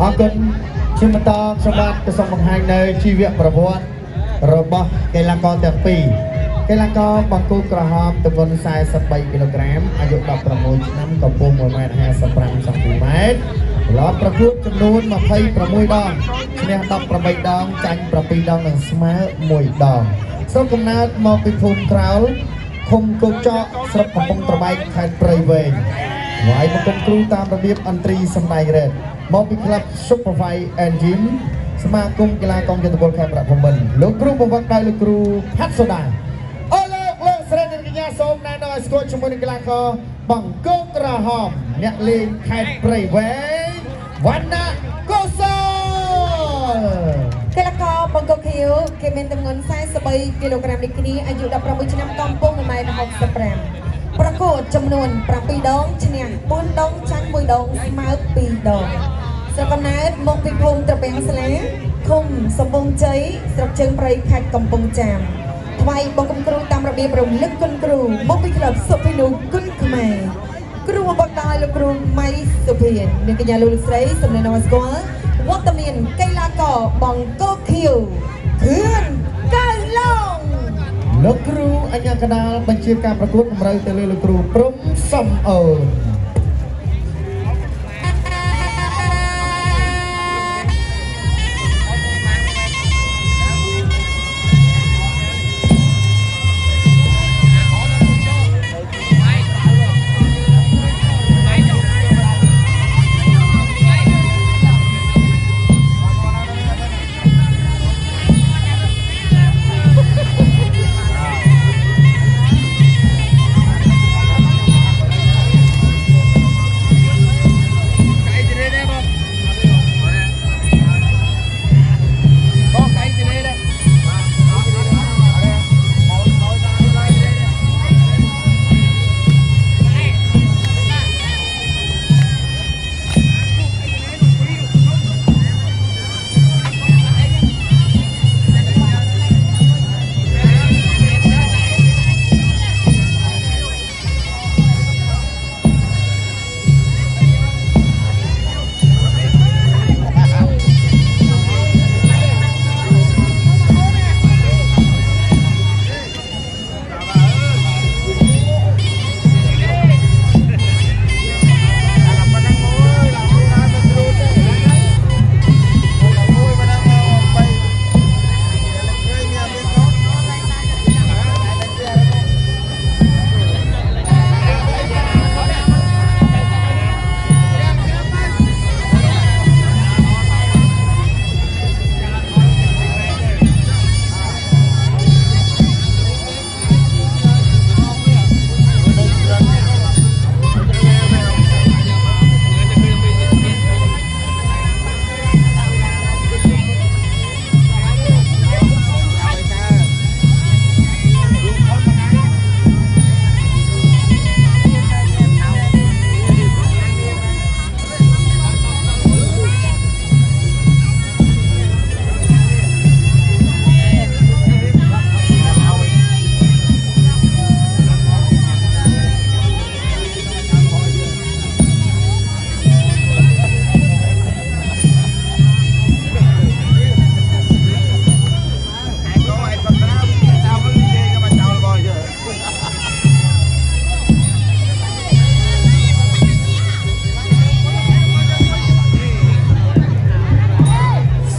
អរគុណជាបន្តខ្ញុំបាទក៏សូមបង្ហាញនៅជីវប្រវត្តិរបស់កីឡាករទាំងពីរកីឡាករបង្គោលក្រហមទម្ងន់43គីឡូក្រាមអាយុ16ឆ្នាំកម្ពស់1.55 សង់ទីម៉ែត្ររត់ប្រកួតចំនួន26ដងឈ្នះ18ដងចាញ់7ដងនិងស្មើ1ដងសូមកំណើតមកពីភូមិក្រោលឃុំគោកចកស្រុកកំពង់ត្របែកខេត្តព្រៃវែងវាយបង្គំគ្រូតាមរបៀបអន្តរីសម្ដែងរ៉េតមកពីក្លឹប Superfight Engine សមាគមកីឡាកុងយុទ្ធពលខេត្តប្រភពមិនលោកគ្រូបង្វឹកដោយលោកគ្រូផាត់សូដាអូលោកស្រីនិងកញ្ញាសូមណែនាំឲ្យស្គាល់ជាមួយនឹងកីឡាករបង្គោលក្រហមអ្នកលេងខេត្តព្រៃវែងវណ្ណៈកុសលកីឡាករបង្គោលខៀវគេមានទម្ងន់43គីឡូក្រាមនេះគ្នាអាយុ16ឆ្នាំកម្ពស់1.65 ប្រកួតចំនួន7ដងឈ្នះ4ដងចាញ់1ដងស្មើ2ដងស្រុកកំណើតមកពីភូមិត្រពាំងស្លាឃុំសំពង់ជ័យស្រុកជើងព្រៃខេត្តកំពង់ចាមថ្វាយបង្គំគ្រូតាមរបៀបរំលឹកគុណគ្រូមកពីក្លឹបសុភីនូគុណខ្មែរគ្រូបង្ដោយលោកគ្រូម៉ៃសុភាននិងកញ្ញាលោកស្រីសំណេរស្គាល់វត្តមានកីឡាករបង្គោលខៀវខឿនកៅឡុងលោកគ្រូអញ្ញាកដាលបញ្ជាការប្រកួតតម្រូវទៅលើលោកគ្រូព្រំសំអូន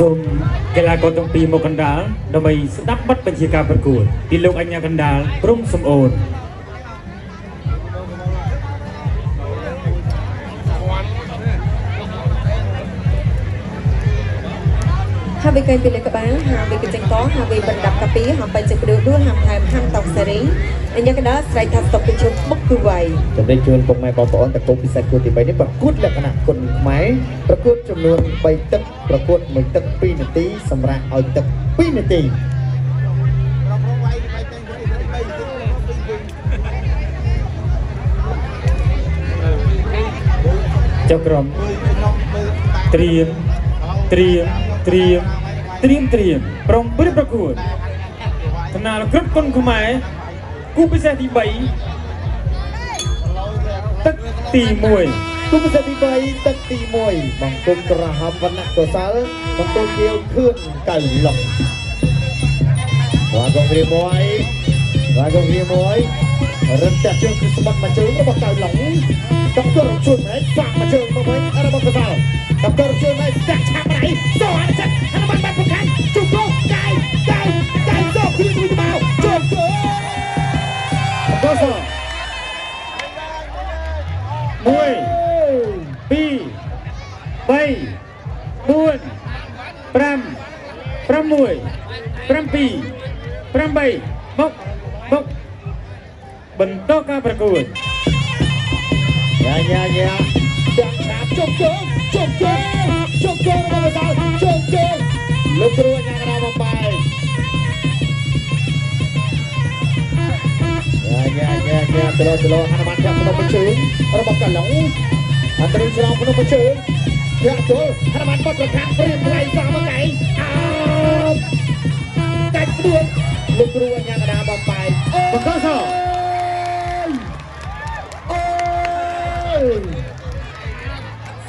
សូមកីឡាករទាំងពីរមកកណ្ដាលដើម្បីស្ដាប់បទបញ្ជាការប្រកួតពីលោកអញ្ញាកណ្ដាលព្រំសំអូនហើយវាកែពីលើក្បាលហើយវាកញ្ចឹងកហើយវាបណ្ដាប់កាពីហើយបែរជាព្រឺដួលហាំថែមហាំតោកសេរីអញ្ញាកណ្ដាលស្រែកថាស្តុកពីជុំបុកគឺវៃជំរាបជូនពុកម៉ែបងប្អូនតកូនពិសេសគួរទី3នេះប្រកួតលក្ខណៈគុណខ្មែរប្រកួតចំនួន3ទឹកប្រកួត1ទឹក2នាទីសម្រាប់ឲ្យទឹក2នាទីចុះក្រុមត្រៀមប្រំព្រឹត្តប្រកួតតំណាលគ្រប់គុណខ្មែរគូពិសេសទី3ទឹកទី1 គូពិសេសទី3ទឹកទី1បង្គំក្រហមវណ្ណៈកុសលបង្គំគៀវខឿនកៅឡុកវ៉ាកងរៀមួយរឹតតែជើងគឺស្បាត់មកជើងរបស់កៅឡុកដករជួយមែនសាក់មកជើងមកវិញរបស់កុសលដករជួយមែនស្កាក់ឆាប់ណៃសអរចិត្តអនុបានបាត់ប្រកាន់ជុំគោកាយសោគឺមួយមកជុំគោកុសល 1 2 3 4 5 6 7 8 បុកបន្តការប្រកួតយ៉ាដាក់ឆាបជុំជើងរបស់សាលជុំជើងលោកគ្រូអាញាកណ្ដាលមកបាយយ៉ាទៅលោអនុម័តចាប់ក្នុងជើងរបស់កឡុងអន្តរិយស្រោមក្នុងជើងយ៉ាចូលអនុម័តបត់ប្រកាន់ព្រៀងថ្លៃសាមកឯងអោកាច់ព្រួយលោកគ្រូអាញាកណ្ដាលមកបាយបង្កសស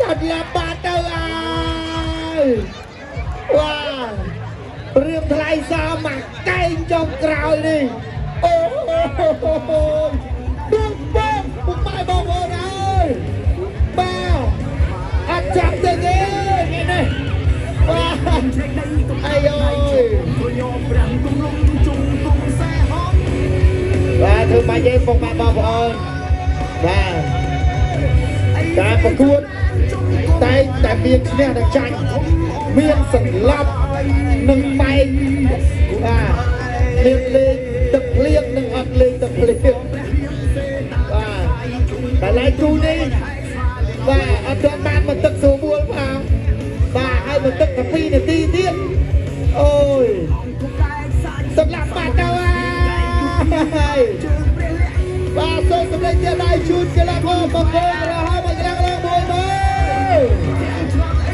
ាច់ឡាបាត់ទៅអើយវ៉ាព្រៀងថ្លៃសាមកកែងចុងក្រោយនេះអូពុកម៉ែបងប្អូនអើយបាទអត់ចាប់ទេនេះបាទអាយអើយបាទធ្វើម៉េចទេពុកម៉ែបងប្អូនបាទការប្រកួតតែមានឈ្នះនិងចាញ់មានសន្លប់និងបែកបាទមានលេងទឹកភ្លៀងនិងអត់លេងទឹកភ្លៀងបាទតែឡែកគូនេះបាទអត់ទាន់បានមកទឹកស្រួលផងបាទហើយមកទឹកតែ2នាទីទៀតអូយសម្រាប់បាត់ទៅហើយបាទសូមសម្លេងជាដៃជូនកីឡាករបង្គោលរហូតមកកីឡាករមួយមើល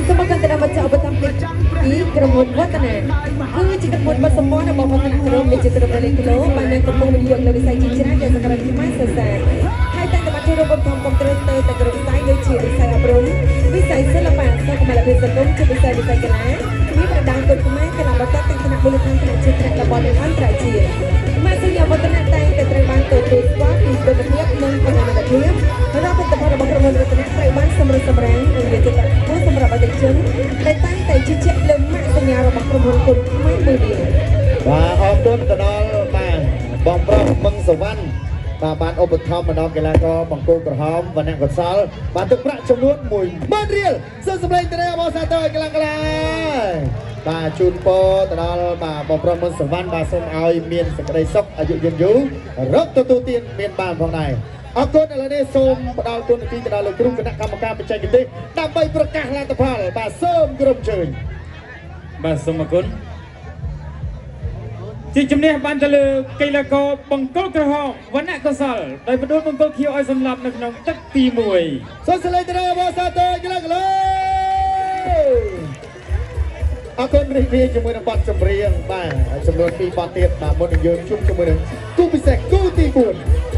Semua kan tidak baca obat tampil di kerumut watanan. Jika buat semua nama watanan kerum meja terbalik kilo, pandang tepung menjual lebih saya cincin dan sekarang di masa saya. Hai tak tempat robot kompom terus terus saya lucu saya abrum. Bisa selepas saya kembali ke sebelum bisa kelar. Ini pedang kemarin kena batak yang kena bulu kena citra lebon dengan terakhir. Maksudnya watanan tayang keterbang terus kuat di berliap dan pengamat dia. Kenapa tempat robot kerumut watanan preman semerang menjadi cepat pun semerang batik chân. Để tăng tay chi chẹt lưng mạng trong nhàរបស់ក្រុមហ៊ុនគុណខ្មែរមួយទៀតបាទអរគុណទៅដល់បាទបងប្រុសមឹងសវណ្ណបាទបានឧបត្ថម្ភមកដល់កីឡាករបង្គោលក្រហមវណ្ណៈកុសលបានទឹកប្រាក់ចំនួន10000រៀលសូមសម្លេងទៅដល់បងសាទរកីឡាករបាទជូនពរទៅដល់បាទបងប្រុសមឹងសវណ្ណបាទសូមឲ្យមានសេចក្តីសុខអាយុយឺនយូររកទទួលទានមានបានផងដែរអរគុណឥឡូវនេះសូមផ្ដល់ទូនាទីទៅដល់លោកគ្រូគណៈកម្មការបច្ចេកទេសដើម្បីប្រកាសលទ្ធផលបាទសូមគោរពអញ្ជើញបាទសូមអរគុណជាជំនះបានទៅលើកីឡាករបង្គោលក្រហមវណ្ណៈកុសលដោយបដួលបង្គោលខៀវឲ្យសម្លាប់នៅក្នុងទឹកទី1សូមសលេងទៅដល់បងសាទរកីឡាករអរគុណរីករាយជាមួយនឹងបទចម្រៀងបាទចំនួន2បទទៀតបាទមុននឹងយើងជួបជាមួយនឹងគូពិសេសគូទី4